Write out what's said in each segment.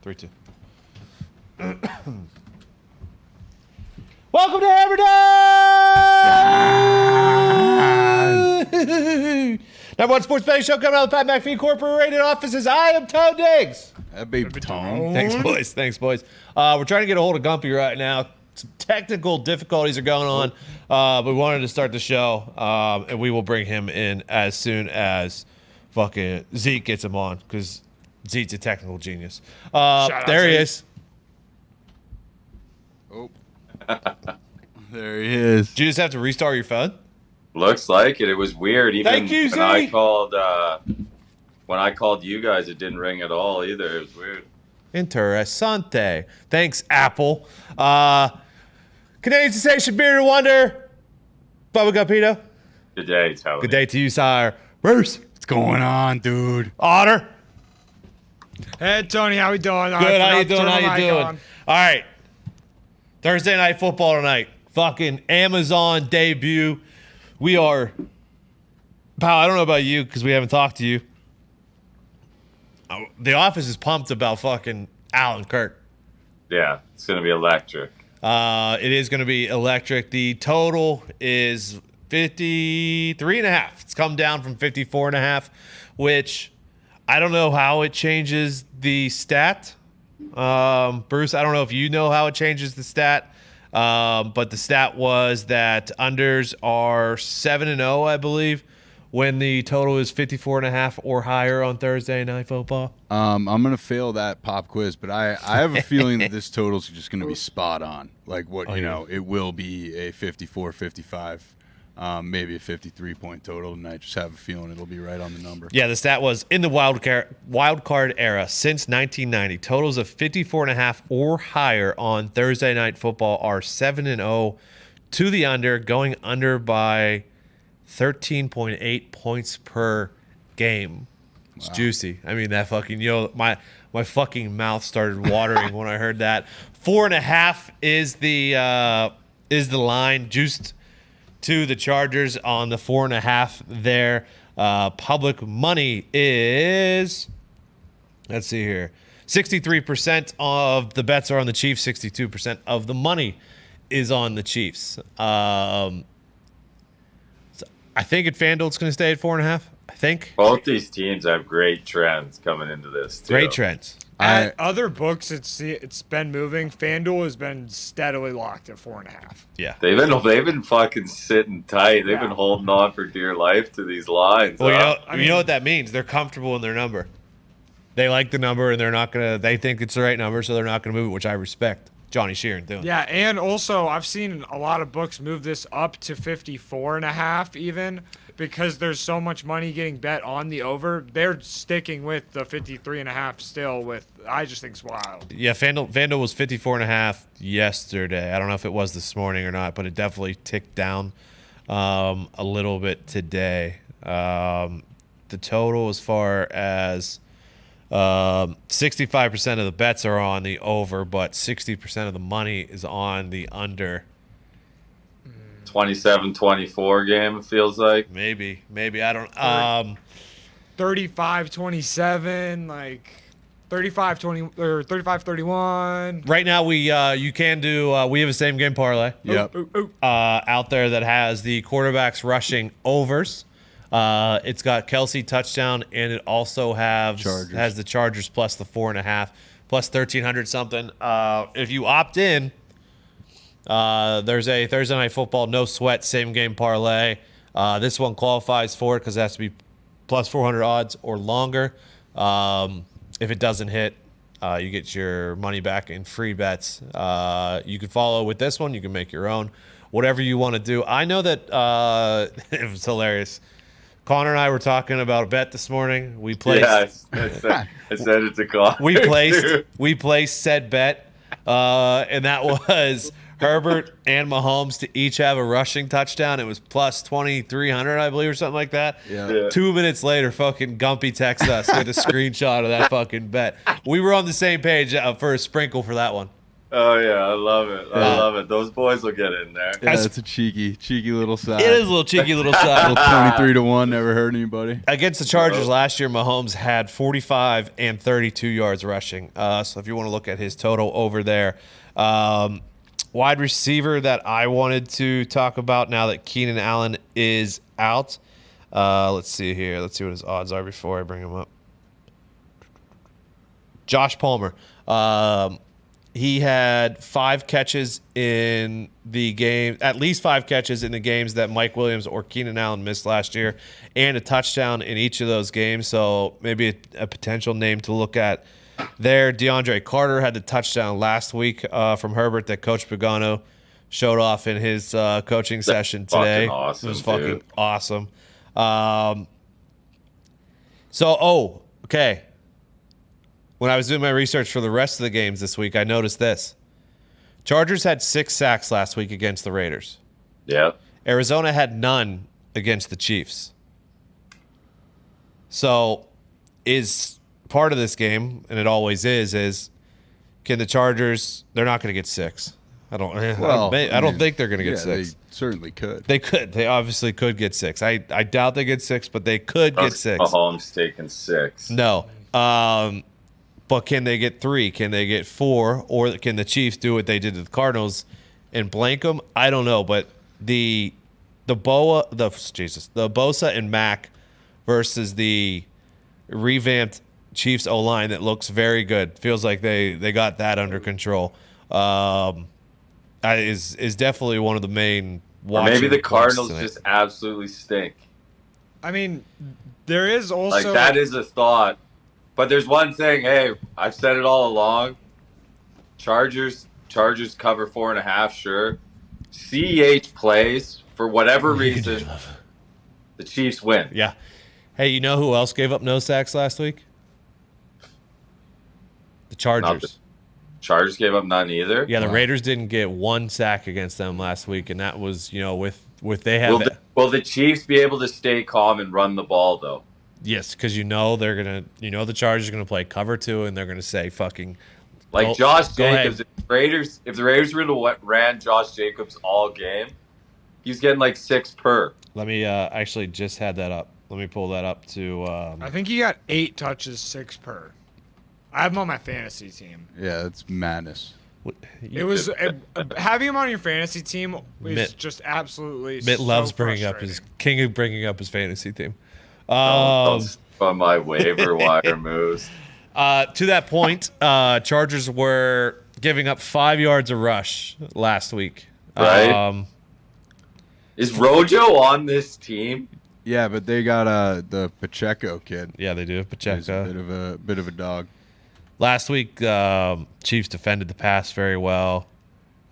3-2. Welcome to Hammer Dahn! Number one sports betting show coming out of the Pat McAfee Incorporated offices. I am Toe Diggs. That baby Tone. Thanks, boys. We're trying to get a hold of Gumpy right now. Some technical difficulties are going on, but we wanted to start the show, and we will bring him in as soon as fucking Zeke gets him on, because Zeke's a technical genius. There he is. Oh. There he is. Did you just have to restart your phone? Looks like it. It was weird. Even Thank you, when Zeke. I called you guys, it didn't ring at all either. It was weird. Interessante. Thanks, Apple. Canadian sensation, bearded wonder. Bubba Gupito. Good day, Tony. Good day to you, sire. Bruce. What's going on, dude? Otter. Hey, Tony, how we doing? Good, how you doing? All right. Thursday night football tonight. Fucking Amazon debut. We are, pal, I don't know about you because we haven't talked to you. The office is pumped about fucking Alan Kirk. Yeah, it's going to be electric. It is going to be electric. The total is 53.5. It's come down from 54.5, which I don't know how it changes the stat. Bruce, I don't know if you know how it changes the stat. But the stat was that unders are 7-0, I believe, when the total is 54.5 or higher on Thursday night football. I'm gonna fail that pop quiz, but I have a feeling that this total's just gonna be spot on. Like it will be a 54, 55, maybe a 53-point total, and I just have a feeling it'll be right on the number. Yeah, the stat was in the wild card era since 1990, totals of 54.5 or higher on Thursday night football are 7-0 to the under, going under by 13.8 points per game. It's juicy. I mean, that fucking, my fucking mouth started watering when I heard that. 4.5 is the line, juiced to the Chargers on the 4.5 there. Public money is, let's see here, 63% of the bets are on the Chiefs, 62% of the money is on the Chiefs. I think at FanDuel it's going to stay at 4.5. I think. Both these teams have great trends coming into this, too. Great trends. At other books, it's been moving. FanDuel has been steadily locked at 4.5. Yeah. They've been fucking sitting tight. They've been holding on for dear life to these lines. Well, you know what that means? They're comfortable in their number. They like the number, and they think it's the right number, so they're not going to move it, which I respect. Johnny Sheeran doing. Yeah, and also I've seen a lot of books move this up to 54.5 even, because there's so much money getting bet on the over. They're sticking with the 53.5 still. I just think it's wild. Yeah, FanDuel was 54.5 yesterday. I don't know if it was this morning or not, but it definitely ticked down a little bit today. The total, as far as 65% of the bets are on the over, but 60% of the money is on the under. 27-24 game, it feels like. Maybe. I don't 35-27, like 35-20 or 35-31. Right now you can do we have a same game parlay. Yep. Out there that has the quarterbacks rushing overs. It's got Kelsey touchdown, and it also has the Chargers plus the 4.5, plus 1,300 something. If you opt in, there's a Thursday night football no sweat same game parlay. This one qualifies for it because it has to be plus 400 odds or longer. If it doesn't hit, you get your money back in free bets. You can follow with this one. You can make your own, whatever you want to do. I know that it was hilarious. Connor and I were talking about a bet this morning. We placed. Yeah, I said it's a call. We placed said bet, and that was Herbert and Mahomes to each have a rushing touchdown. It was plus 2,300, I believe, or something like that. Yeah. 2 minutes later, fucking Gumpy texts us with a screenshot of that fucking bet. We were on the same page for a sprinkle for that one. Oh yeah, I love it. I love it. Those boys will get in there. Yeah, it's a cheeky little side. It is a little cheeky little side. 23-1, never hurt anybody. Against the Chargers last year, Mahomes had 45 and 32 yards rushing. So if you want to look at his total over there. Wide receiver that I wanted to talk about now that Keenan Allen is out. Let's see here. Let's see what his odds are before I bring him up. Josh Palmer. He had 5 catches in the game, at least 5 catches in the games that Mike Williams or Keenan Allen missed last year, and a touchdown in each of those games. So maybe a potential name to look at there. DeAndre Carter had the touchdown last week from Herbert that Coach Pagano showed off in his coaching session today. Awesome, it was fucking dude. awesome. Okay. When I was doing my research for the rest of the games this week, I noticed this. Chargers had 6 sacks last week against the Raiders. Yep. Arizona had none against the Chiefs. So is part of this game, and it always is can the Chargers, they're not going to get 6. I don't think they're going to get 6. They certainly could. They could. They obviously could get 6. I doubt they get 6, but they could get 6. Mahomes taking 6. No. But can they get 3? Can they get 4? Or can the Chiefs do what they did to the Cardinals and blank them? I don't know. But the Bosa and Mack versus the revamped Chiefs O-line that looks very good. Feels like they got that under control. Is definitely one of the main watching. Or maybe the Cardinals tonight. just absolutely stink. I mean, there is also Like that is a thought. But there's one thing. Hey, I've said it all along. Chargers cover 4.5. Sure. CEH plays for whatever reason. The Chiefs win. Yeah. Hey, you know who else gave up no sacks last week? The Chargers. Chargers gave up none either. Yeah, the Raiders didn't get 1 sack against them last week, and that was, with they have. Will the Chiefs be able to stay calm and run the ball though? Yes, because the Chargers are gonna play cover 2, and they're gonna say fucking. Like Josh go ahead. Jacobs, if the Raiders would have ran Josh Jacobs all game, he's getting like 6 per. Let me actually just had that up. Let me pull that up to. I think he got 8 touches, 6 per. I have him on my fantasy team. Yeah, it's madness. It was having him on your fantasy team is Mitt- just absolutely. Mitt so loves bringing up his frustrating. king of bringing up his fantasy team. Don't on my waiver wire moves. To that point, Chargers were giving up 5 yards a rush last week. Right. Is Rojo on this team? Yeah, but they got the Pacheco kid. Yeah, they do. He's Pacheco. a bit of a dog. Last week, Chiefs defended the pass very well.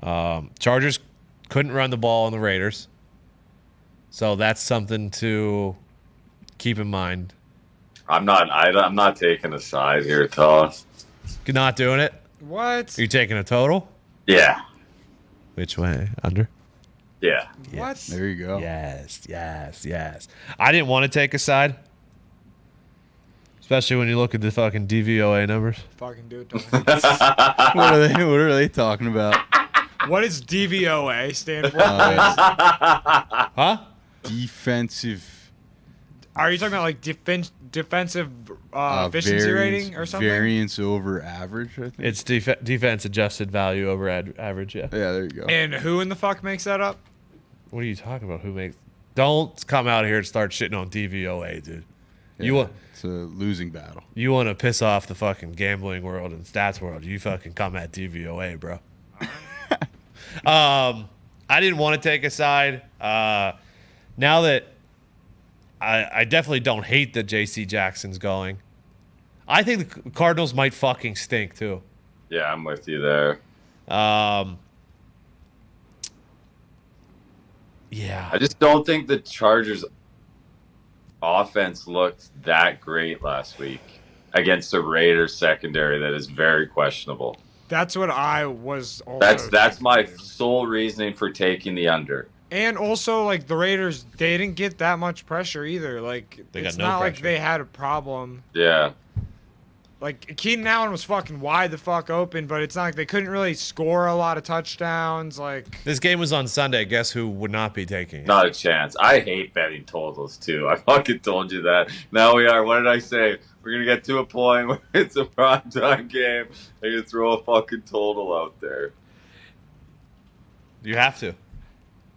Chargers couldn't run the ball on the Raiders. So that's something to keep in mind. I'm not taking a side here, Todd. You're not doing it? What? Are you taking a total? Yeah. Which way? Under? Yeah. What? There you go. Yes. I didn't want to take a side. Especially when you look at the fucking DVOA numbers. Fucking do it. Don't. What are they talking about? What does DVOA stand for? Huh? Defensive. Are you talking about like defensive efficiency rating or something? Variance over average, I think. It's defense adjusted value over average, yeah. Yeah, there you go. And who in the fuck makes that up? What are you talking about? Who makes... Don't come out here and start shitting on DVOA, dude. Yeah, it's a losing battle. You want to piss off the fucking gambling world and stats world, you fucking come at DVOA, bro. I didn't want to take a side. Now that I definitely don't hate that J.C. Jackson's going. I think the Cardinals might fucking stink, too. Yeah, I'm with you there. Yeah. I just don't think the Chargers offense looked that great last week against the Raiders secondary that is very questionable. That's what I was also That's my sole reasoning for taking the under. And also, like, the Raiders, they didn't get that much pressure either. Like, They got it's no not like pressure. they had a problem. Yeah. Like, Keenan Allen was fucking wide the fuck open, but it's not like they couldn't really score a lot of touchdowns. Like, This game was on Sunday. Guess who would not be taking it? Not a chance. I hate betting totals too. I fucking told you that. Now we are. What did I say? We're gonna get to a point where it's a primetime game. I'm gonna throw a fucking total out there. You have to.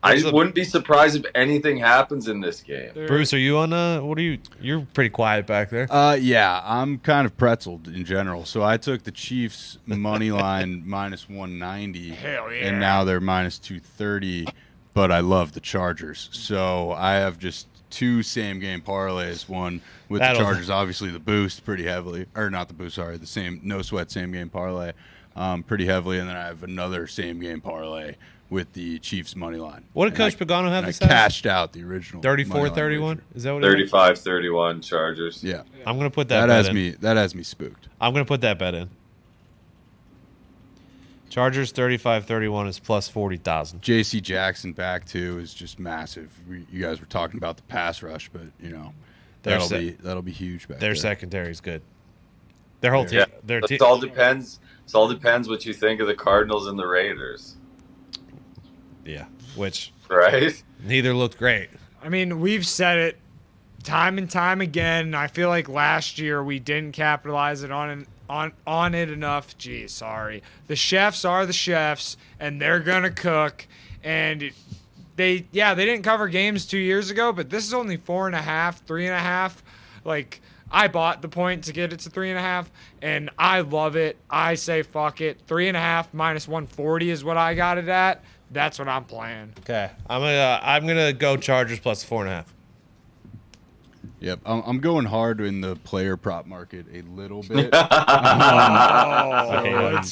I wouldn't be surprised if anything happens in this game. Bruce, are you on? What are you? You're pretty quiet back there. Yeah, I'm kind of pretzeled in general. So I took the Chiefs money line minus 190, Hell yeah. and now they're minus 230. But I love the Chargers, so I have just 2 same game parlays. One with That'll- the Chargers, obviously the boost pretty heavily, or not the boost, sorry, the same no sweat same game parlay, pretty heavily, and then I have another same game parlay with the Chiefs money line. What did Coach Pagano have I to say? cashed out the original 34-31? Is that what it is? 35-31 Chargers. Yeah, I'm gonna put that. that bet has in. me. That has me spooked. I'm gonna put that bet in. Chargers 35-31 is plus 40,000. J.C. Jackson back too is just massive. You guys were talking about the pass rush, but Their that'll be huge back Their there. secondary is good. Their whole team. Yeah, Their team. it all depends. It all depends what you think of the Cardinals and the Raiders, Yeah, which right? neither looked great. I mean, we've said it time and time again. I feel like last year we didn't capitalize it on it enough. Gee, sorry. The chefs are the chefs, and they're gonna cook. And they didn't cover games 2 years ago, but this is only 4.5, 3.5. Like, I bought the point to get it to 3.5, and I love it. I say fuck it. 3.5 minus 140 is what I got it at. That's what I'm playing. Okay, I'm gonna go Chargers plus 4.5. Yep, I'm going hard in the player prop market a little bit. Let's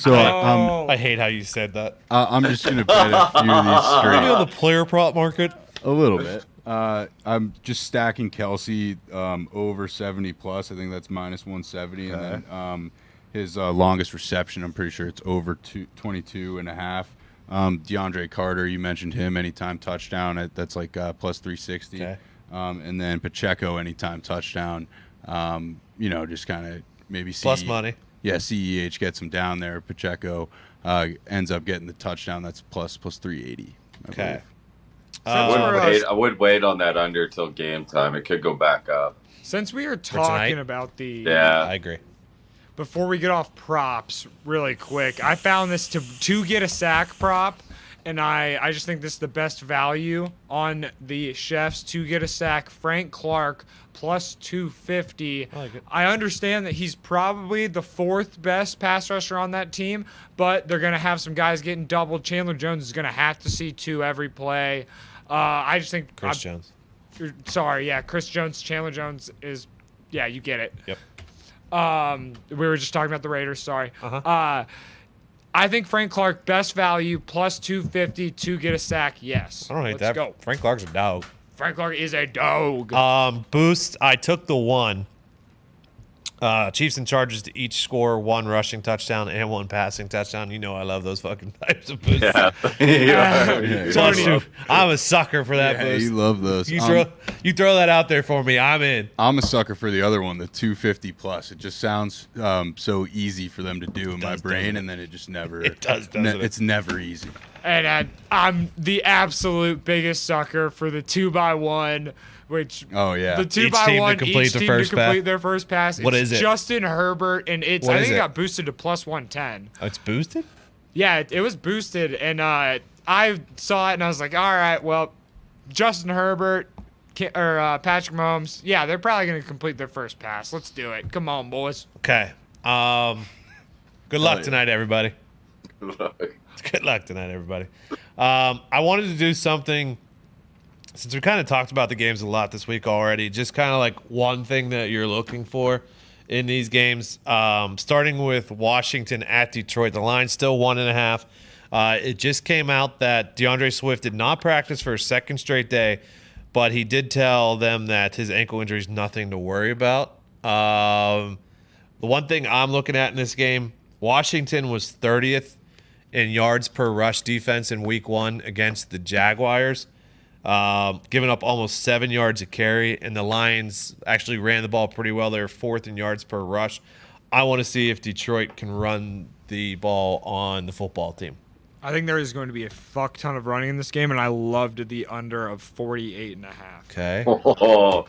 So, go. I hate how you said that. I'm just gonna bet a few of these Are you on straight. the player prop market? A little bit. I'm just stacking Kelsey over 70 plus. I think that's minus 170, and then his longest reception, I'm pretty sure it's over 22 and a half. DeAndre Carter, you mentioned him, anytime touchdown. That's like plus 360. Okay. And then Pacheco, anytime touchdown. Just kind of maybe Plus money. Yeah, CEH gets him down there. Pacheco ends up getting the touchdown. That's plus 380. I Okay. believe. I would wait on that under till game time. It could go back up. Since we are tonight? talking about the Yeah. I agree. before we get off props really quick, I found this to get a sack prop, and I just think this is the best value on the chefs to get a sack. Frank Clark plus 250. I like it. I understand that he's probably the 4th best pass rusher on that team, but they're going to have some guys getting doubled. Chandler Jones is going to have to see 2 every play. I just think Chris Jones. Sorry, yeah, Chris Jones, Chandler Jones is, yeah, you get it. Yep. We were just talking about the Raiders. Sorry. Uh-huh. I think Frank Clark best value plus 250 to get a sack. Yes. I don't hate Let's that. go. Frank Clark's a dog. Frank Clark is a dog. Boost. I took the 1. Chiefs and Chargers to each score 1 rushing touchdown and 1 passing touchdown. You know I love those fucking types of boosts. Yeah. Yeah. Plus 2. I'm a sucker for that Yeah, boost. you love those. You throw that out there for me. I'm in. I'm a sucker for the other one, the 250 plus. It just sounds so easy for them to do in my does, brain, doesn't it? and then it just never. It does, doesn't it? It's never easy. And I'm the absolute biggest sucker for the 2x1, which Oh yeah. the 2 Each by team to one, complete each the team first to pass. complete their first pass. What It's is it? Justin Herbert, and What I is think it it? got boosted to plus 110. Oh, it's boosted? Yeah, it was boosted, and I saw it, and I was like, all right, well, Justin Herbert or Patrick Mahomes, yeah, they're probably going to complete their first pass. Let's do it. Come on, boys. Okay. Good luck yeah. tonight, everybody. Good luck tonight, everybody. I wanted to do something since we kind of talked about the games a lot this week already. Just kind of like one thing that you're looking for in these games. Starting with Washington at Detroit, the line's still 1.5. It just came out that DeAndre Swift did not practice for a second straight day, but he did tell them that his ankle injury is nothing to worry about. The one thing I'm looking at in this game, Washington was 30th in yards per rush defense in week 1 against the Jaguars, giving up almost 7 yards a carry, and the Lions actually ran the ball pretty well. They were 4th in yards per rush. I want to see if Detroit can run the ball on the football team. I think there is going to be a fuck ton of running in this game, and I loved the under of 48.5. Okay. Oh,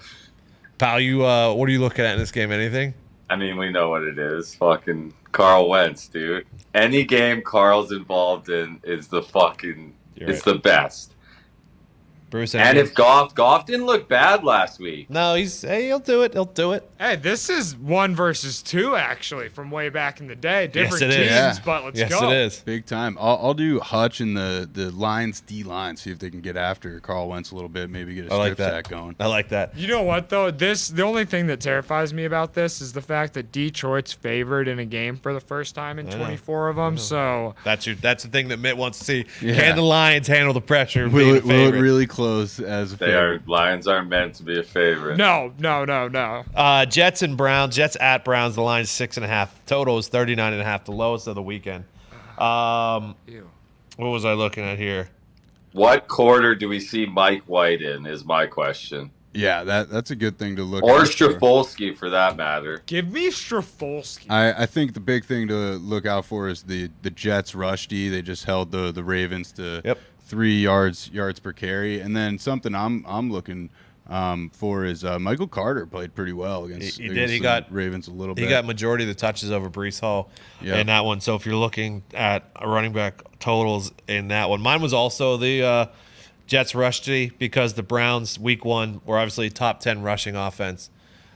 Pal, you what are you looking at in this game? Anything? I mean, we know what it is. Fucking Carl Wentz, dude. Any game Carl's involved in is the fucking. It's the best. Bruce, And if Goff didn't look bad last week. No, he'll do it. He'll do it. Hey, this is 1 versus 2 actually from way back in the day. Different Yes, it teams, is. Yeah. but let's Yes, go. it is. Big time. I'll do Hutch and the Lions D line, see if they can get after Carl Wentz a little bit, maybe get a I like strip that. sack going. I like that. You know what though? The only thing that terrifies me about this is the fact that Detroit's favored in a game for the first time in 24 of them. So That's the thing that Mitt wants to see. Yeah. Can the Lions handle the pressure? of Will being a it favorite? really close as a favorite? Lions aren't meant to be a favorite. no. Jets and Browns. Jets at Browns. The line's 6.5. Total is 39.5. The lowest of the weekend. Ew. What was I looking at here? What quarter do we see Mike White in? Is my question. Yeah, that's a good thing to look Or at. Strafolsky, for that matter. Give me Strafolsky. I think the big thing to look out for is the Jets rush D. They just held the Ravens to 3 yards per carry, and then something I'm looking for is Michael Carter played pretty well against. He did. against He the got Ravens a little bit. He got majority of the touches over Brees Hall Yeah. in that one. So if you're looking at running back totals in that one, mine was also the Jets rush D because the Browns week 1 were obviously top 10 rushing offense.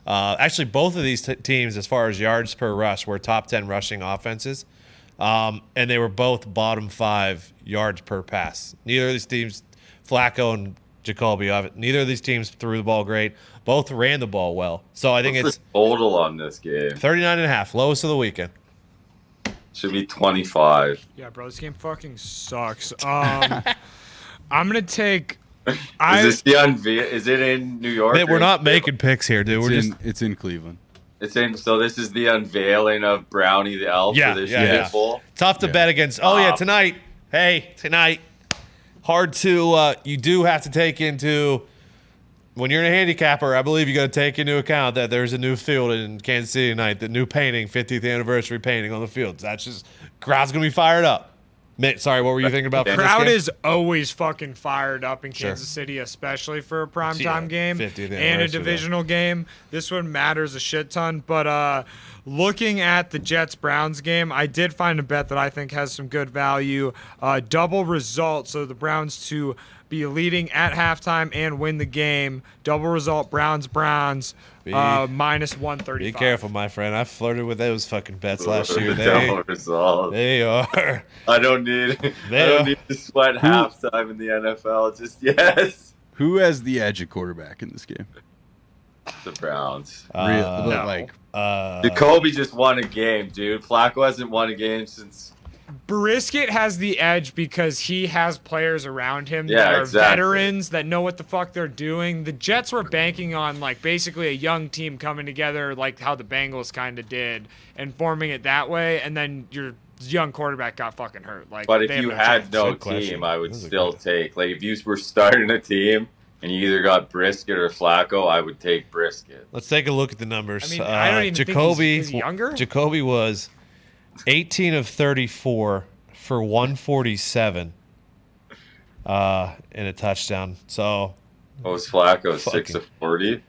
Actually, both of these teams, as far as yards per rush, were top 10 rushing offenses. And they were both bottom 5 yards per pass. Neither of these teams, Flacco and Jacoby, neither of these teams threw the ball great. Both ran the ball well. So I think What's it's the total on this game? 39.5, lowest of the weekend. Should be 25. Yeah, bro, this game fucking sucks. I'm gonna take. Is this the unveil? Is it in New York? We're not making picks here, dude. It's in Cleveland. It's in. So this is the unveiling of Brownie the Elf Yeah, for this yeah, shit yeah. bowl. Tough to bet against. Oh, yeah, tonight. Hey, tonight. Hard to, you do have to take into, when you're in a handicapper, I believe you got to take into account that there's a new field in Kansas City tonight, the new painting, 50th anniversary painting on the field. That's just, crowd's going to be fired up. Mitt, sorry, what were you thinking about? For this Crowd game? is always fucking fired up in Kansas City, especially for a primetime game 50th and a anniversary, divisional game. This one matters a shit ton. But looking at the Jets-Browns game, I did find a bet that I think has some good value. Double result, so the Browns to be leading at halftime and win the game. Double result, Browns, minus 135. Be careful, my friend. I flirted with those fucking bets last year. Double result. They are. I don't need to sweat halftime in the NFL. Just yes. Who has the edge at quarterback in this game? The Browns. Like Jacoby just won a game, dude. Flacco hasn't won a game since. Brisket has the edge because he has players around him Yeah, that are exactly. veterans that know what the fuck they're doing. The Jets were banking on like basically a young team coming together like how the Bengals kind of did and forming it that way, and then your young quarterback got fucking hurt. Like, But if they have you no had chance. no Good question. team, I would This is a still good- take. Like if you were starting a team and you either got Brisket or Flacco, I would take Brisket. Let's take a look at the numbers. I mean, I don't even think Jacoby, he's younger. Jacoby was 18 of 34 for 147 and a touchdown. So What was Flacco? 6 Fucking- of 40?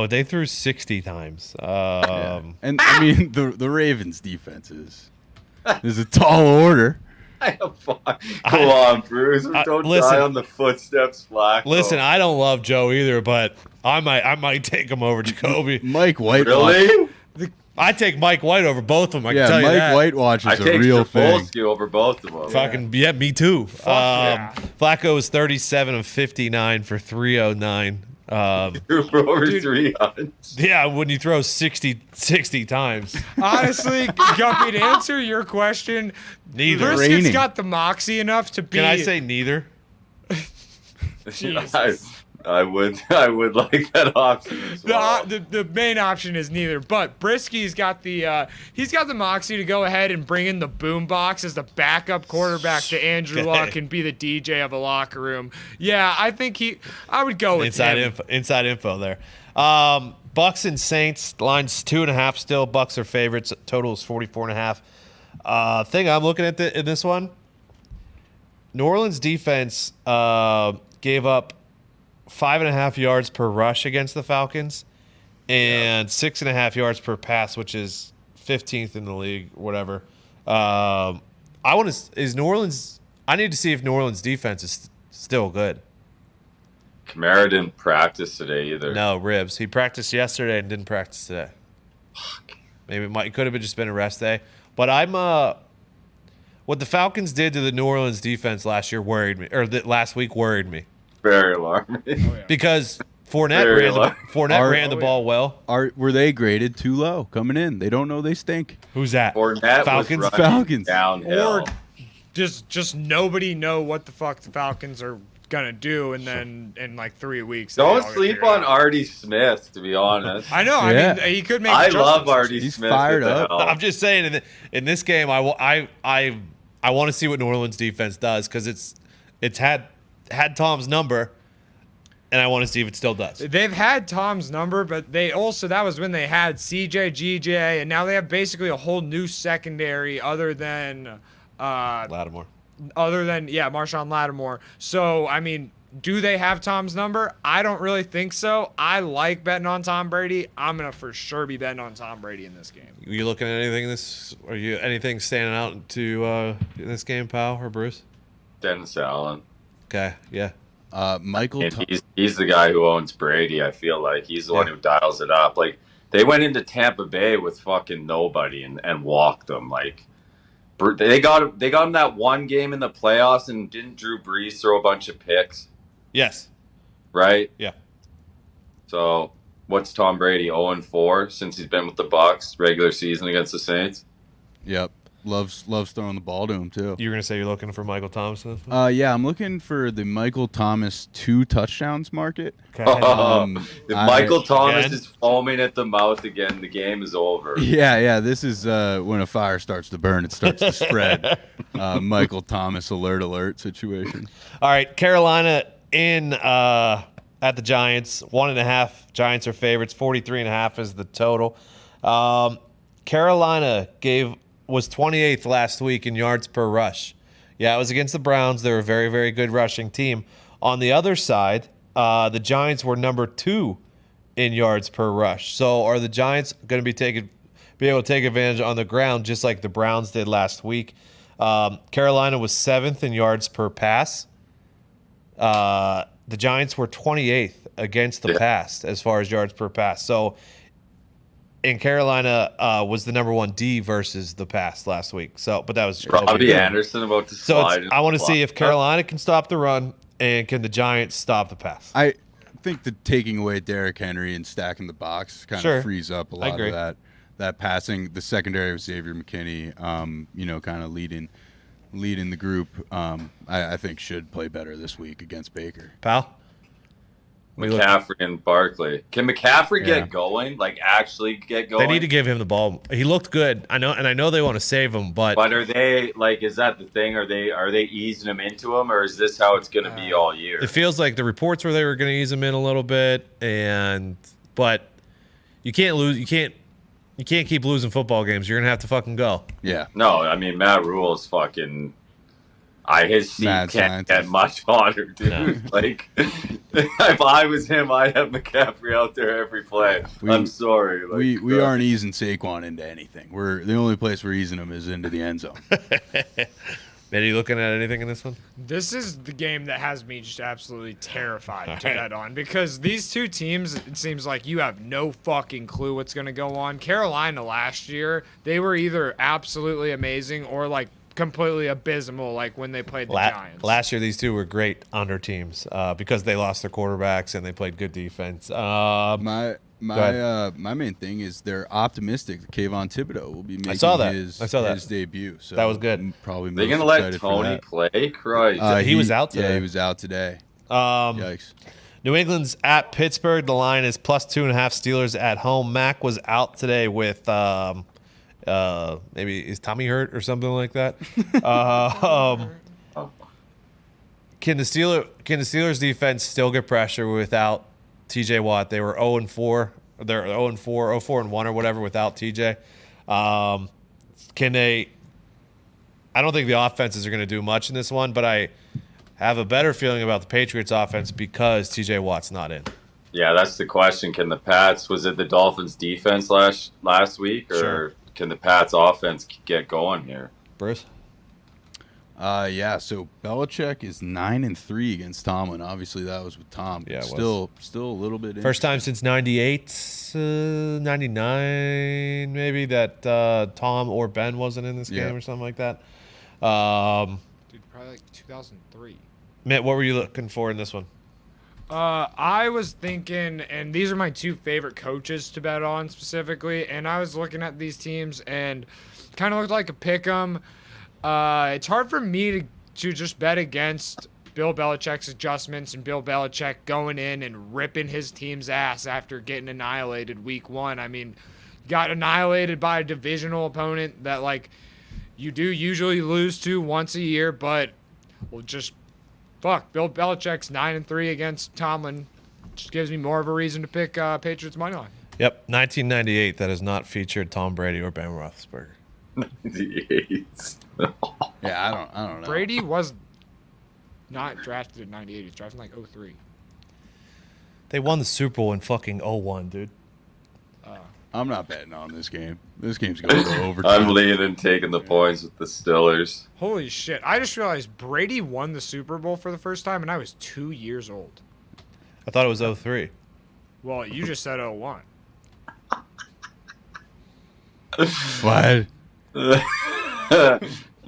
they threw 60 times. and I mean the Ravens defense is a tall order. Come on, Bruce. Don't listen. die on the footsteps, Flacco. Listen, I don't love Joe either, but I might take him over Jacoby. Mike White. Really? I take Mike White over both of them. I can Yeah, tell you Mike that. White watch I is a take real thing. Strafolsky over both of them. Fucking yeah, me too. yeah. Flacco was 37 of 59 for 309. For over 300. Yeah, when you throw 60 times. Honestly, Guppy, to answer your question, Neither. Brisket's Raining. got the moxie enough to be. Can I say neither? Jesus. I would like that option as well. The main option is neither, but Brisky's got the moxie to go ahead and bring in the boombox as the backup quarterback to Andrew Okay. Luck and be the DJ of a locker room. Yeah, I think I would go with Inside him. info there. Bucks and Saints. Line's 2.5 still. Bucks are favorites. Total is 44.5. Thing I'm looking at in this one, New Orleans defense gave up 5.5 yards per rush against the Falcons and 6.5 yards per pass, which is 15th in the league, whatever. I need to see if New Orleans defense is still good. Kamara didn't practice today either. No, ribs. He practiced yesterday and didn't practice today. Maybe it could have just been a rest day. But what the Falcons did to the New Orleans defense last week worried me. Very alarming. Because Fournette ran the ball well. Were they graded too low coming in? They don't know they stink. Who's that? Fournette Falcons. was running Falcons. downhill. Or just nobody know what the fuck the Falcons are gonna do, and then in like 3 weeks. Don't sleep on Artie Smith, to be honest. I know. Yeah. I mean, he could make. I love adjustments. Artie He's Smith. fired What the up. hell? I'm just saying in this game, I want to see what New Orleans defense does because it's had Tom's number, and I want to see if it still does. They've had Tom's number, but that was when they had CJ, GJ, and now they have basically a whole new secondary other than Lattimore. Marshawn Lattimore. So, I mean, do they have Tom's number? I don't really think so. I like betting on Tom Brady. I'm going to for sure be betting on Tom Brady in this game. You looking at anything in this? Are you anything standing out in this game, pal or Bruce? Dennis Allen. Okay, yeah. Michael. And he's the guy who owns Brady, I feel like. He's the one who dials it up. Like, they went into Tampa Bay with fucking nobody and walked them. Like, they got him that one game in the playoffs, and didn't Drew Brees throw a bunch of picks? Yes. Right? Yeah. So, what's Tom Brady, 0-4 since he's been with the Bucs, regular season against the Saints? Yep. Loves throwing the ball to him too. You were gonna say you're looking for Michael Thompson? Yeah, I'm looking for the Michael Thomas 2 touchdowns market. Okay. If Michael Thomas again? is foaming at the mouth again, the game is over. Yeah. This is when a fire starts to burn, it starts to spread. Michael Thomas alert situation. All right, Carolina in at the Giants. 1.5. Giants are favorites. 43.5 is the total. Carolina was 28th last week in yards per rush. Yeah, it was against the Browns. They're a very, very good rushing team. On the other side, the Giants were number 2 in yards per rush. So are the Giants going to be able to take advantage on the ground just like the Browns did last week? Carolina was 7th in yards per pass. The Giants were 28th against the pass as far as yards per pass. So in Carolina was the number 1 D versus the pass last week. So, but that was Robbie Anderson about to slide. I want to see if Carolina can stop the run and can the Giants stop the pass. I think that taking away Derrick Henry and stacking the box kind of frees up a lot of that passing. The secondary with Xavier McKinney, kind of leading the group. I think should play better this week against Baker. Pal? McCaffrey and Barkley. Can McCaffrey get going? Like, actually get going? They need to give him the ball. He looked good. I know they want to save him, but are they, like, is that the thing? Are they easing him into him, or is this how it's going to be all year? it feels like the reports were they were going to ease him in a little bit, but you can't lose. You can't keep losing football games. You're going to have to fucking go. Yeah. No, I mean, Matt Rule's fucking... his seat Mad can't scientist. get much hotter, dude. No. Like, if I was him, I'd have McCaffrey out there every play. I'm sorry. Like, We aren't easing Saquon into anything. We're the only place we're easing him is into the end zone. Man, are you looking at anything in this one? This is the game that has me just absolutely terrified to bet on because these two teams, it seems like you have no fucking clue what's going to go on. Carolina last year, they were either absolutely amazing or like completely abysmal, like when they played the Giants. Last year, these two were great under teams because they lost their quarterbacks and they played good defense. My main thing is they're optimistic that Kayvon Thibodeau will be making his debut. So that was good. I'm probably They're most going to let excited for Tony that. play? Christ. He was out today. Yeah, he was out today. Yikes. New England's at Pittsburgh. The line is +2.5. Steelers at home. Mac was out today with maybe is Tommy hurt or something like that. Can the Steelers defense still get pressure without TJ Watt? They were 0-4 They're 0-4, 0-4-1 or whatever without TJ. Can they? I don't think the offenses are going to do much in this one, but I have a better feeling about the Patriots offense because TJ Watt's not in. Yeah, that's the question. Can the Pats? Was it the Dolphins' defense last week, or Sure. can the Pats' offense get going here? Bruce? Yeah. So Belichick is 9-3 against Tomlin. Obviously, that was with Tom. Yeah, it still a little bit. First time since 98, 99, maybe, that Tom or Ben wasn't in this game or something like that. Dude, probably like 2003. Mitt, what were you looking for in this one? I was thinking, and these are my two favorite coaches to bet on specifically, and I was looking at these teams and kind of looked like a pick 'em. It's hard for me to just bet against Bill Belichick's adjustments and Bill Belichick going in and ripping his team's ass after getting annihilated week 1. I mean, got annihilated by a divisional opponent that, like, you do usually lose to once a year, but well, just fuck. Bill Belichick's 9-3 against Tomlin. Just gives me more of a reason to pick Patriots money line. Yep, 1998. That has not featured Tom Brady or Ben Roethlisberger. Yeah, I don't know. Brady was not drafted in 98. He was drafted in like 03. They won the Super Bowl in fucking 01, dude. I'm not betting on this game. This game's going to go overtime. I'm leaning, taking the points with the Steelers. Holy shit. I just realized Brady won the Super Bowl for the first time, and I was 2 years old. I thought it was 03. Well, you just said 01. What?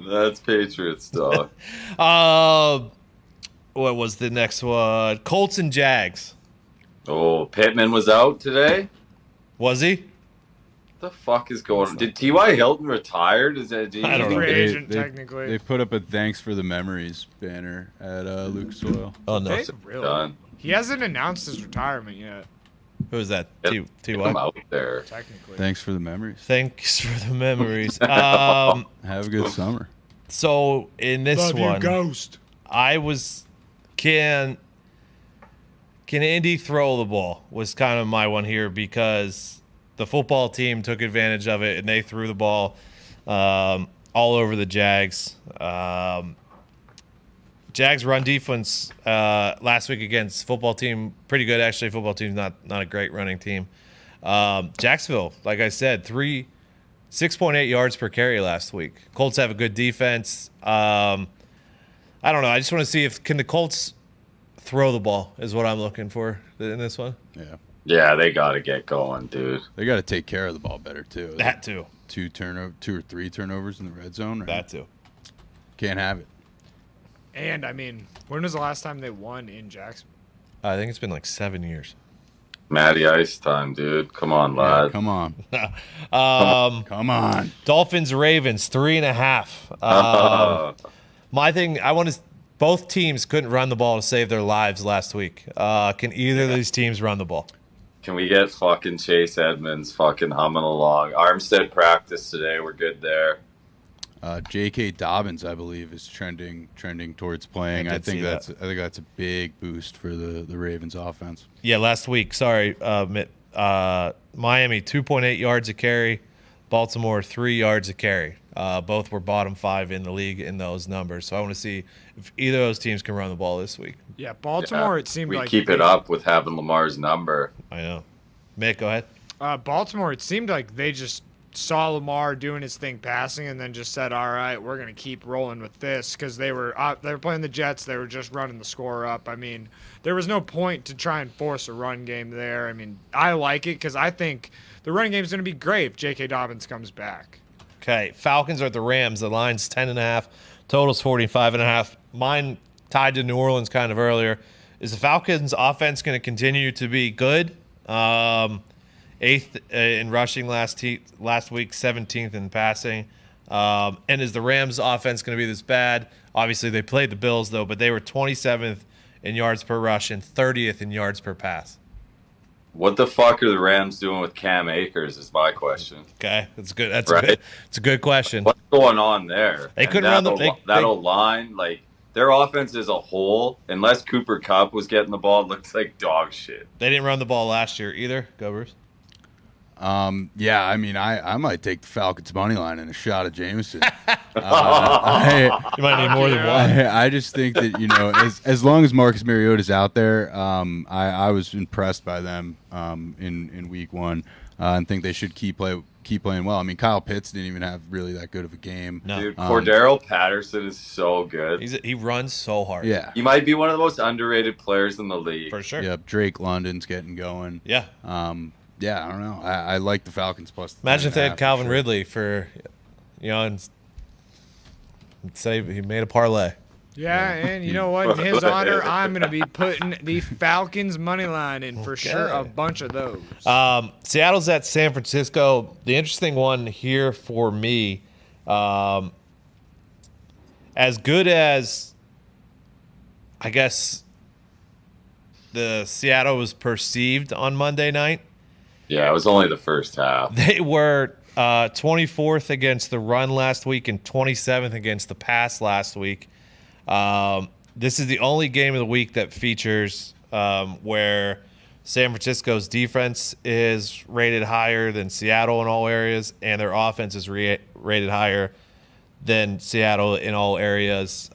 That's Patriots, dog. What was the next one? Colts and Jags. Oh, Pittman was out today? Was he? What the fuck is going on? Did T.Y. Hilton retire? Does that, I don't know. Free agent, technically. They put up a thanks for the memories banner at Lucas Oil. Oh, no. Hey, really? done? He hasn't announced his retirement yet, Who was that? Get T.Y.? him out there. technically. Thanks for the memories. Thanks for the memories. Have a good summer. So, in this Love one, you, Ghost. I was... Can Indy throw the ball was kind of my one here because the football team took advantage of it and they threw the ball all over the Jags. Jags run defense last week against football team, pretty good actually. Football team's not a great running team. Jacksonville, like I said, 6.8 yards per carry last week. Colts have a good defense. I don't know. I just want to see can the Colts throw the ball is what I'm looking for in this one. Yeah. Yeah, they got to get going, dude. They got to take care of the ball better, too. That too. 2 or 3 turnovers in the red zone. Right? That too. Can't have it. And, I mean, when was the last time they won in Jacksonville? I think it's been like 7 years. Matty Ice time, dude. Come on, lad. Come on. Come on. Dolphins Ravens 3.5. My thing, both teams couldn't run the ball to save their lives last week. Can either of these teams run the ball? Can we get fucking Chase Edmonds fucking humming along? Armstead practice today. We're good there. J.K. Dobbins, I believe, is trending towards playing. I think that's a big boost for the Ravens offense. Yeah, last week. Sorry, Miami 2.8 yards a carry, Baltimore 3 yards a carry. Both were bottom 5 in the league in those numbers. So I want to see if either of those teams can run the ball this week. Yeah, Baltimore, it seemed we like... keep it up with having Lamar's number. I know. Mick, go ahead. Baltimore, it seemed like they just saw Lamar doing his thing passing and then just said, all right, we're going to keep rolling with this because they were playing the Jets. They were just running the score up. I mean, there was no point to try and force a run game there. I mean, I like it because I think the running game is going to be great if J.K. Dobbins comes back. Okay, Falcons are at the Rams. The line's 10.5. Total's 45.5. Mine tied to New Orleans kind of earlier. Is the Falcons' offense going to continue to be good? 8th in rushing last week, 17th in passing. And is the Rams' offense going to be this bad? Obviously, they played the Bills, though, but they were 27th in yards per rush and 30th in yards per pass. What the fuck are the Rams doing with Cam Akers is my question. Okay, that's good. Right? It's a good question. What's going on there? They couldn't run that old line, like their offense as a whole, unless Cooper Kupp was getting the ball, it looks like dog shit. They didn't run the ball last year either. Go Bruce. Yeah, I mean, I might take the Falcons money line and a shot of Jameson. You might need more than one. I just think that, as long as Marcus Mariota's out there, I was impressed by them in week 1 and think they should keep playing well. I mean, Kyle Pitts didn't even have really that good of a game. No. Dude, Cordero Patterson is so good. He runs so hard. Yeah. He might be one of the most underrated players in the league. For sure. Yep, Drake London's getting going. Yeah. Yeah, I don't know. I like the Falcons plus. Imagine if they had 3.5 Calvin sure. Ridley and say he made a parlay. Yeah, and you know what? In his honor, I'm going to be putting the Falcons money line in for sure. A bunch of those. Seattle's at San Francisco. The interesting one here for me, as good as I guess the Seattle was perceived on Monday night, Yeah, it was only the first half. they were 24th against the run last week and 27th against the pass last week. This is the only game of the week that features where San Francisco's defense is rated higher than Seattle in all areas, and their offense is rated higher than Seattle in all areas.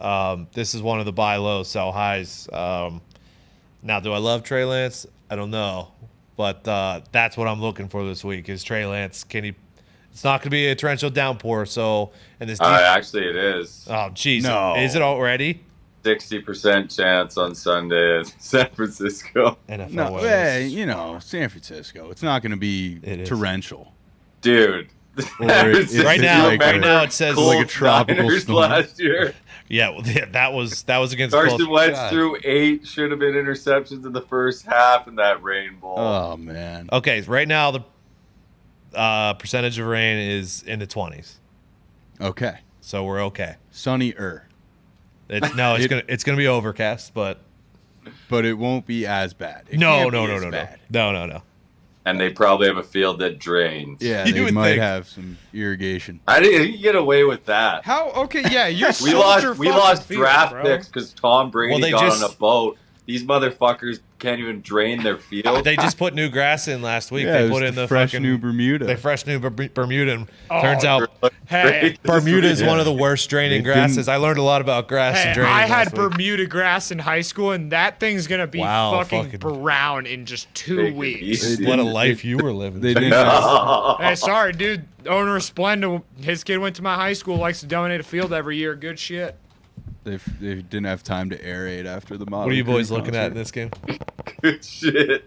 This is one of the buy low, sell highs. Now, do I love Trey Lance? I don't know, but that's what I'm looking for this week is Trey Lance. It's not going to be a torrential downpour, so and this. Actually, it is. Oh, jeez. No. Is it already? 60% chance on Sunday in San Francisco. NFL No, weather. San Francisco. It's not going to be torrential. Dude. Right now it says like a tropical Niners storm. last year. Yeah, well, that was against Carson Colts. Wentz God. threw 8 should have been interceptions in the first half in that rain ball. Oh man. Okay, right now the percentage of rain is in the 20s, Okay. so we're okay. Sunnier, It's gonna be overcast, but but it won't be as bad. It no. can't be as bad. And they probably have a field that drains. Yeah, You they would might think. have some irrigation. I didn't get away with that. How? Okay, yeah, you're We lost draft bro. picks because Tom Brady Well, they got just- on a boat. These motherfuckers can't even drain their field. They just put new grass in last week. Yeah, They it was put in the fresh fucking new Bermuda. They fresh new Bermuda. And Oh, turns out Hey, Bermuda is one of the worst draining They didn't- grasses. I learned a lot about grass and Hey, draining. I had last week. Bermuda grass in high school, and that thing's gonna be Wow, fucking brown in just 2 Take it weeks. easy. What a life you were living. They didn't. Have, Hey, sorry, dude. Owner of Splenda, his kid went to my high school, likes to donate a field every year. Good shit. they didn't have time to aerate after the model. What are you boys looking at in this game? Good shit.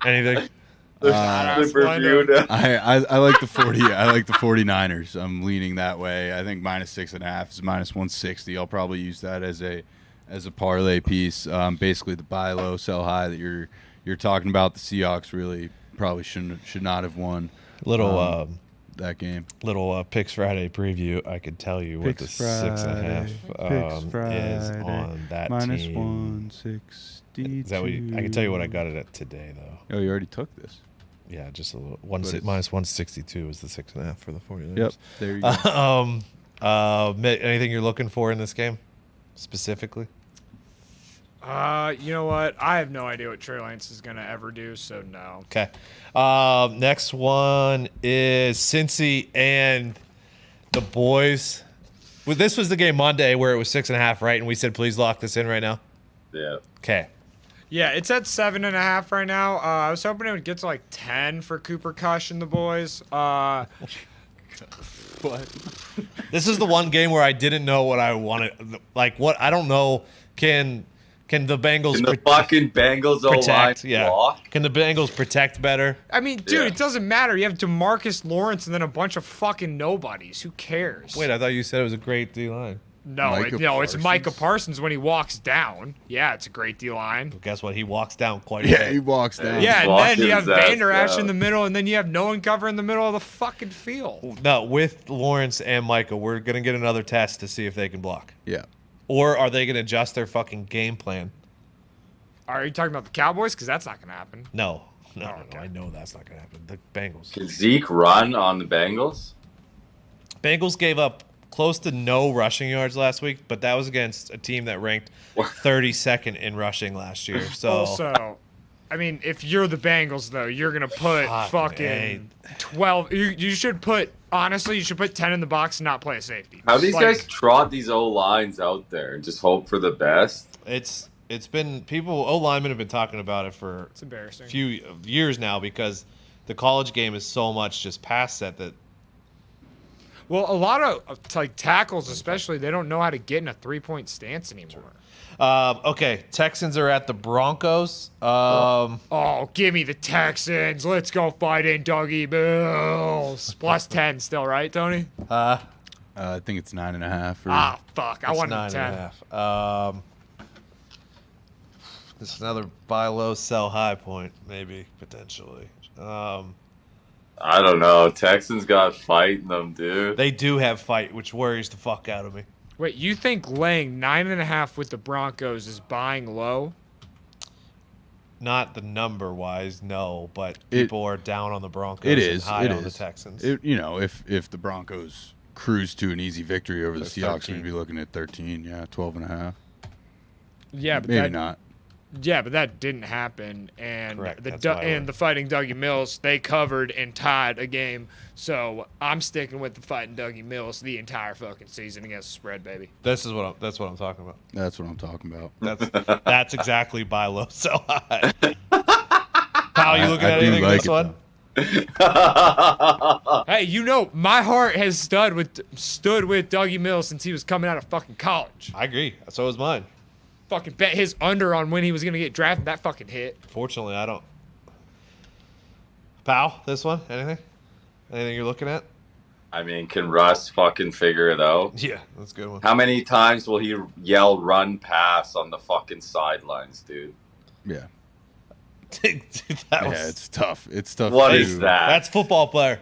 Anything? The Bermuda. I like the 40. I like the 49ers. I'm leaning that way. I think -6.5 is -160. I'll probably use that as a parlay piece. Basically the buy low, sell high that you're talking about. The Seahawks really probably should not have won that game. Little Picks Friday preview. I could tell you what the Picks 6.5 is on that team. -160. Is that what I can tell you what I got it at today though. Oh, you already took this. Yeah, just a little. it's- -162 is the 6.5 for the 49ers. Yep. There you go. Mitt, anything you're looking for in this game specifically? You know what? I have no idea what Trey Lance is gonna ever do, so no. Okay. Next one is Cincy and the boys. Well, this was the game Monday where it was 6.5, right? And we said, please lock this in right now. Yeah. Okay. Yeah, it's at 7.5 right now. I was hoping it would get to like 10 for Cooper Kush and the boys. What? This is the one game where I didn't know what I wanted. Like, what? I don't know. Can the Bengals Can the fucking Bengals O-line protect? Yeah. block? Can the Bengals protect better? I mean, dude, Yeah. it doesn't matter. You have DeMarcus Lawrence and then a bunch of fucking nobodies. Who cares? Wait, I thought you said it was a great D line. No, Micah it's Parsons? Micah Parsons when he walks down. Yeah, it's a great D line. Well, guess what? He walks down quite a Yeah, bit. he walks down. Yeah, and walked then you have his ass Vander Esch in down. the middle, and then you have no one cover in the middle of the fucking field. No, with Lawrence and Micah, we're going to get another test to see if they can block. Yeah. Or are they going to adjust their fucking game plan? Are you talking about the Cowboys? Because that's not going to happen. No. No, Oh, no, okay. no. I know that's not going to happen. The Bengals. Can Zeke run on the Bengals? Bengals gave up close to no rushing yards last week, but that was against a team that ranked 32nd in rushing last year. So Also, I mean, if you're the Bengals, though, you're going to put fucking 12. You should put, honestly, you should put 10 in the box and not play a safety. How these guys trot these O-lines out there and just hope for the best? It's been people, O-linemen have been talking about it for It's embarrassing. a few years now because the college game is so much just pass set that. Well, a lot of like tackles, especially, they don't know how to get in a 3-point stance anymore. Okay, Texans are at the Broncos. Oh, give me the Texans. Let's go fight in Dougie Mills. Plus 10 still, right, Tony? I think it's 9.5. Ah, fuck. I It's wanted 9.5. 10. This is another buy low, sell high point, maybe potentially. I don't know. Texans got fight in them, dude. They do have fight, which worries the fuck out of me. Wait, you think laying 9.5 with the Broncos is buying low? Not the number wise, no, but people are down on the Broncos. It is and high it on is. the Texans. If the Broncos cruise to an easy victory over the They're Seahawks, 13. we'd be looking at 13. Yeah, 12.5. Yeah, but Maybe not. Yeah, but that didn't happen, and Correct, the that's why I went. the Fighting Dougie Mills, they covered and tied a game. So I'm sticking with the Fighting Dougie Mills the entire fucking season against the spread, baby. That's what I'm talking about. That's what I'm talking about. That's exactly buy low, sell high. Pal, you looking I at do anything in like this it, one? Hey, you know my heart has stood with Dougie Mills since he was coming out of fucking college. I agree. So is mine. Fucking bet his under on when he was gonna get drafted. That fucking hit. Fortunately, I don't. Pal, this one? Anything? Anything you're looking at? I mean, can Russ fucking figure it out? Yeah, that's a good one. How many times will he yell run pass on the fucking sidelines, dude? Yeah. Dude, that was- Yeah, it's tough. It's tough. What to- is that? That's football player.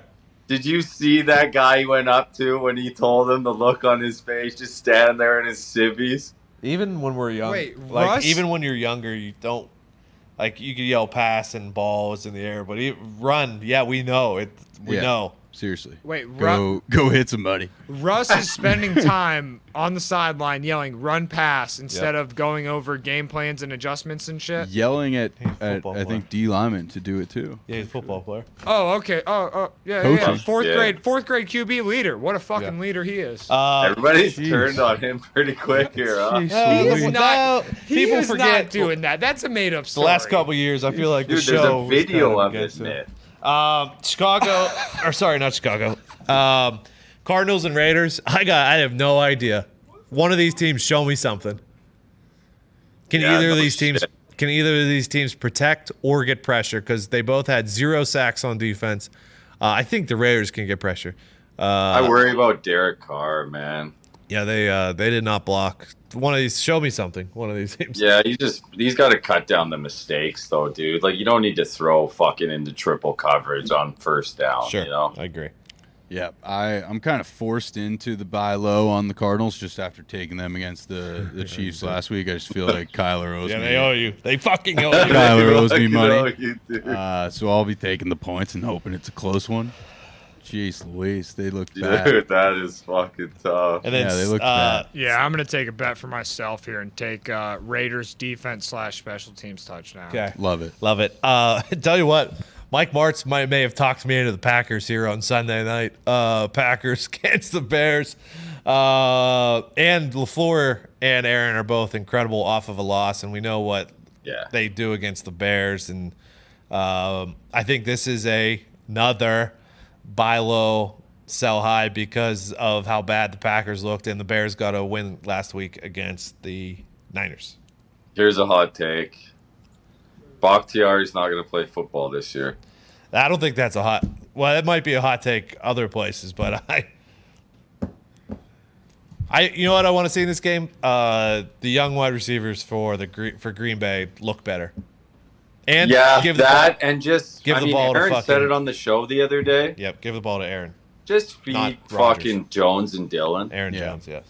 Did you see that guy he went up to when he told him the look on his face, just standing there in his civvies? Even when we're young, Wait, like Russ? even when you're younger, you don't like you can yell pass and balls in the air, but run. Yeah, we know it. We Yeah. know. Seriously. Wait, Go hit somebody. Russ is spending time on the sideline yelling "run pass" instead of going over game plans and adjustments and shit. Yelling at football I think D lineman to do it too. Yeah, he's a football player. Oh, okay. Oh, yeah, Coaching. yeah. Fourth Yeah. grade QB leader. What a fucking leader he is. Everybody's jeez. turned on him pretty quick here, huh? he is not. He people is forget not doing that. That's a made up the story. last couple years. I feel like Dude, the there's show a video was of kinda it, against Nick. Chicago, or sorry, not Chicago. Cardinals and Raiders. I have no idea. One of these teams show me something. Can Yeah, either of no these teams shit. can either of these teams protect or get pressure? Because they both had 0 sacks on defense. I think the Raiders can get pressure. I worry about Derek Carr, man. Yeah, they did not block. One of these. Show me something. One of these teams. Yeah, he's got to cut down the mistakes, though, dude. Like, you don't need to throw fucking into triple coverage on first down. Sure, You know? I agree. Yeah, I'm kind of forced into the buy low on the Cardinals just after taking them against the Chiefs last week. I just feel like Kyler owes Yeah, me. they owe you. They fucking owe you. Kyler owes me You money. know, you do. So I'll be taking the points and hoping it's a close one. Jeez Louise, they look Dude, bad. that is fucking tough. And then Yeah, they look bad. Yeah, I'm gonna take a bet for myself here and take Raiders defense / special teams touchdown. Okay. Love it. Love it. Tell you what, Mike Martz may have talked me into the Packers here on Sunday night. Packers against the Bears. And LaFleur and Aaron are both incredible off of a loss, and we know what Yeah. they do against the Bears. And I think this is another buy low, sell high because of how bad the Packers looked, and the Bears got a win last week against the Niners. Here's a hot take. Bakhtiari's not going to play football this year. I don't think that's a hot. Well, it might be a hot take other places, but you know what I want to see in this game? The young wide receivers for Green Bay look better, and Yeah, give the that ball, and just give I the mean, ball to Aaron said fucking- it on the show the other day. Yep, give the ball to Aaron Just Not feed Rodgers. fucking Jones and Dillon. Aaron Yeah. Jones. Yes.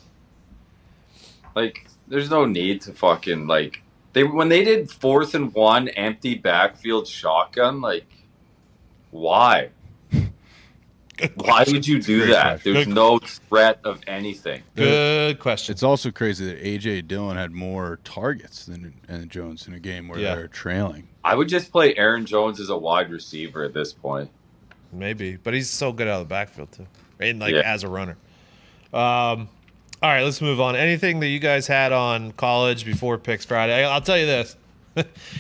Like, there's no need to fucking like when they did 4th and 1 empty backfield shotgun. Like, why? Why would you do Great that? question. There's no threat of anything. Good question. It's also crazy that A.J. Dillon had more targets than Jones in a game where they're trailing. I would just play Aaron Jones as a wide receiver at this point. Maybe, but he's so good out of the backfield too, and as a runner. All right, let's move on. Anything that you guys had on college before Picks Friday? I'll tell you this.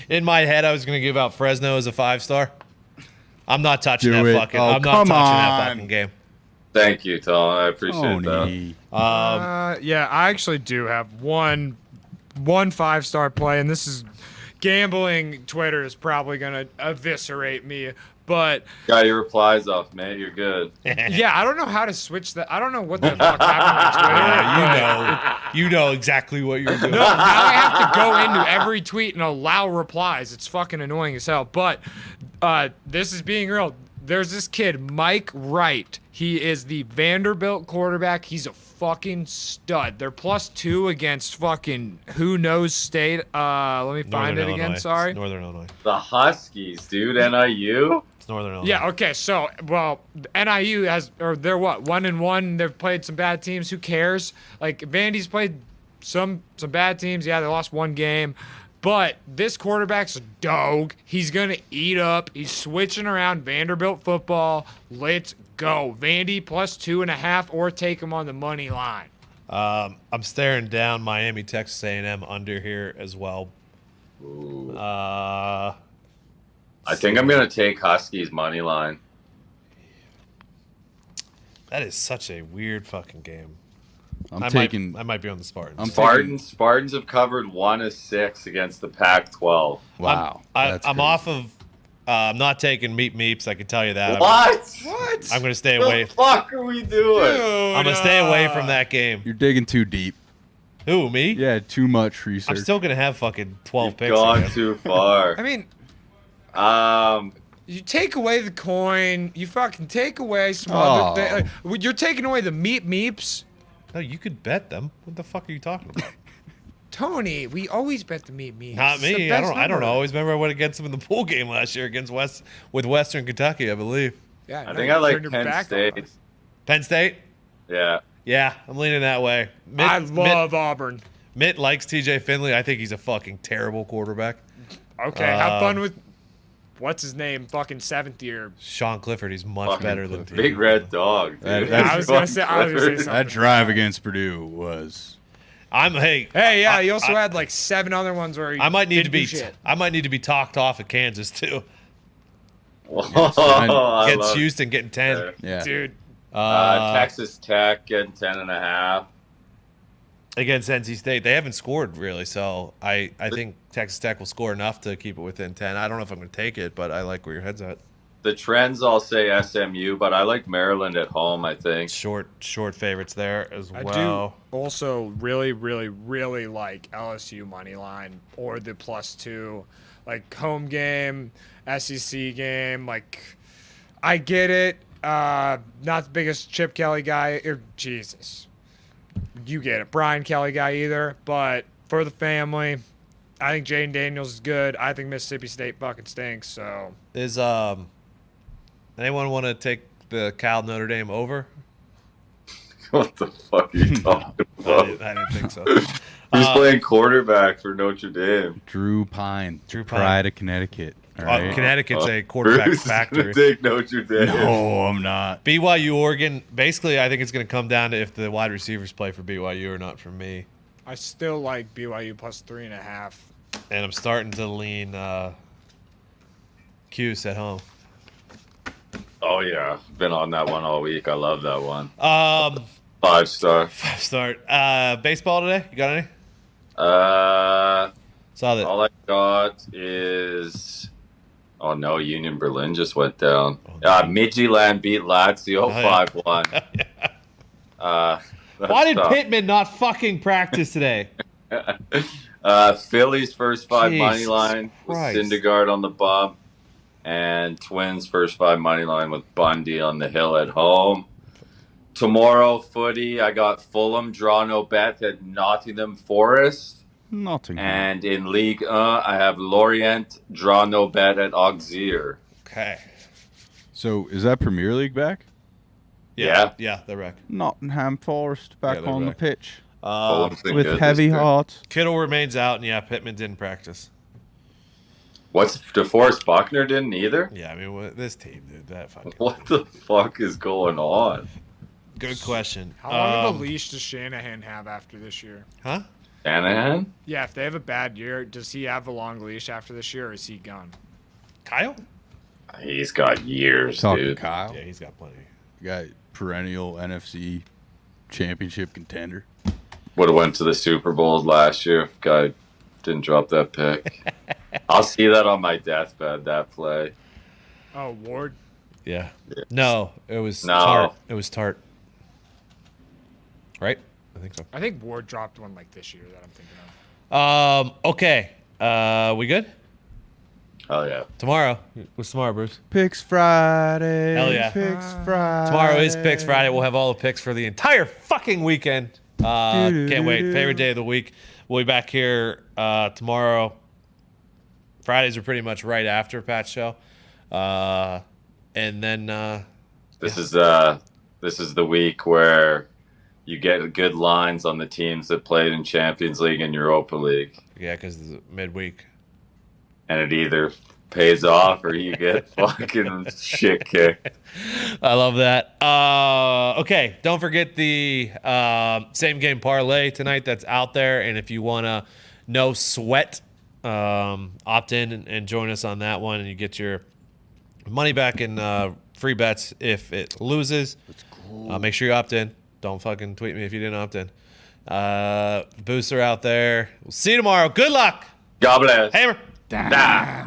In my head, I was going to give out Fresno as a 5-star. I'm not touching Do that it. fucking. Oh, I'm not come touching that on. fucking game. Thank you, Tom. I appreciate Tony. that. Yeah, I actually do have one 5-star play, and this is gambling. Twitter is probably gonna eviscerate me, but Got your replies off, man. You're good. yeah, I don't know how to switch that. I don't know what the fuck happened on Twitter. You know exactly what you're doing. No, now I have to go into every tweet and allow replies. It's fucking annoying as hell. But this is being real. There's this kid, Mike Wright. He is the Vanderbilt quarterback. He's a fucking stud. They're +2 against fucking who knows state. Let me find it again. Sorry. It's Northern Illinois. The Huskies, dude. NIU. It's Northern Illinois. Yeah, okay, so, well, NIU they're what, 1-1, they've played some bad teams, who cares? Like, Vandy's played some bad teams, yeah, they lost one game, but this quarterback's a dog, he's gonna eat up, he's switching around Vanderbilt football, let's go. Vandy +2.5, or take him on the money line. I'm staring down Miami, Texas A&M under here as well. Ooh. Uh, I think I'm gonna take Huskies money line. that is such a weird fucking game. I'm I taking. might be on the Spartans. I'm Spartans have covered 1 of 6 against the Pac-12. Wow. I'm that's off crazy. of. I'm not taking Meeps. I can tell you that. What? What? I'm going to stay What away. the fuck are we doing? I'm going to stay away from that game. You're digging too deep. Who, me? Yeah, too much research. I'm still going to have fucking 12 You've picks. gone again. too far. I mean, Um, you take away the coin, you fucking take away some Oh. other you're taking away the Meeps. No, you could bet them. What the fuck are you talking about? Tony, we always bet the Meeps. Not It's the me. I best don't number. always remember I went against them in the pool game last year against Western Kentucky, I believe. Yeah, I no, think you I like turned your Penn back on State. us. Penn State? Yeah. Yeah, I'm leaning that way. I love Auburn. Mitt likes TJ Finley. I think he's a fucking terrible quarterback. Okay, have fun with what's his name? Fucking 7th year. Sean Clifford, he's much Fucking better than Big Red Dog, dude. That's- I was gonna say something. That drive against Purdue was. Hey, Hey, yeah, he also had like 7 other ones where he I might need to didn't do be shit. I might need to be talked off at Kansas too. I Against love Houston getting 10. it. Yeah. Dude. Texas Tech getting 10.5. Against NC State. They haven't scored really, so I think Texas Tech will score enough to keep it within 10. I don't know if I'm going to take it, but I like where your head's at. The trends all say SMU, but I like Maryland at home, I think. Short favorites there as I well. do also really, really, really like LSU money line or the +2, like home game, SEC game. Like, I get it. Not the biggest Chip Kelly guy. Jesus, you get it. Brian Kelly guy either. But for the family, I think Jaden Daniels is good. I think Mississippi State fucking stinks. So Is anyone want to take the Cal Notre Dame over? What the fuck are you talking about? I didn't think so. Who's playing quarterback for Notre Dame? Drew Pine. Drew Pine. Pride of Connecticut. All right. Connecticut's a quarterback Bruce is factory. gonna take Notre Dame. No, I'm not. BYU, Oregon. Basically, I think it's going to come down to if the wide receivers play for BYU or not for me. I still like BYU +3.5. And I'm starting to lean Cuse at home. Oh yeah, been on that one all week. I love that one. 5-star. Start. Baseball today? You got any? Saw that. All I got is. Oh no, Union Berlin just went down. Midtjylland beat Lazio 5-1. Why did Pittman not fucking practice today? Phillies first 5 money Jesus line with Christ. Syndergaard on the bump, and Twins first 5 money line with Bundy on the hill at home. Tomorrow footy, I got Fulham draw no bet at Nottingham Forest. Nottingham. And in League I have Lorient draw no bet at Auxerre. Okay. So is that Premier League back? Yeah, they're back. Nottingham Forest back Yeah, they're on back. the pitch Fulham's been with good heavy this year. hearts. Kittle remains out, and Pittman didn't practice. What's DeForest Buckner didn't either? Yeah, I mean, this team, dude, that fucking. What the fuck is going on? Good question. How long of a leash does Shanahan have after this year? Huh? Shanahan? Yeah, if they have a bad year, does he have a long leash after this year, or is he gone? Kyle? He's got years, Talking dude. Kyle, Yeah, he's got plenty. guy perennial NFC championship contender. Would have went to the Super Bowl last year. Guy didn't drop that pick. I'll see that on my deathbed, that play. Oh, Ward. Yeah. No, it was No. Tart. It was Tart. Right? I think so. I think Ward dropped one like this year that I'm thinking of. Okay. We good? Oh, yeah. Tomorrow. What's tomorrow, Bruce? Picks Friday. Hell yeah. Picks Friday. Tomorrow is Picks Friday. We'll have all the picks for the entire fucking weekend. Can't wait. Favorite day of the week. We'll be back here tomorrow. Fridays are pretty much right after Pat's show. And then This is the week where you get good lines on the teams that played in Champions League and Europa League. yeah, because it's midweek. And it either pays off or you get fucking shit kicked. I love that. Okay, don't forget the same game parlay tonight that's out there. And if you want to no sweat, opt in and join us on that one, and you get your money back in free bets if it loses. That's cool. Make sure you opt in. Don't fucking tweet me if you didn't opt in. Booster out there. We'll see you tomorrow. Good luck. God bless. Hammer. Nah.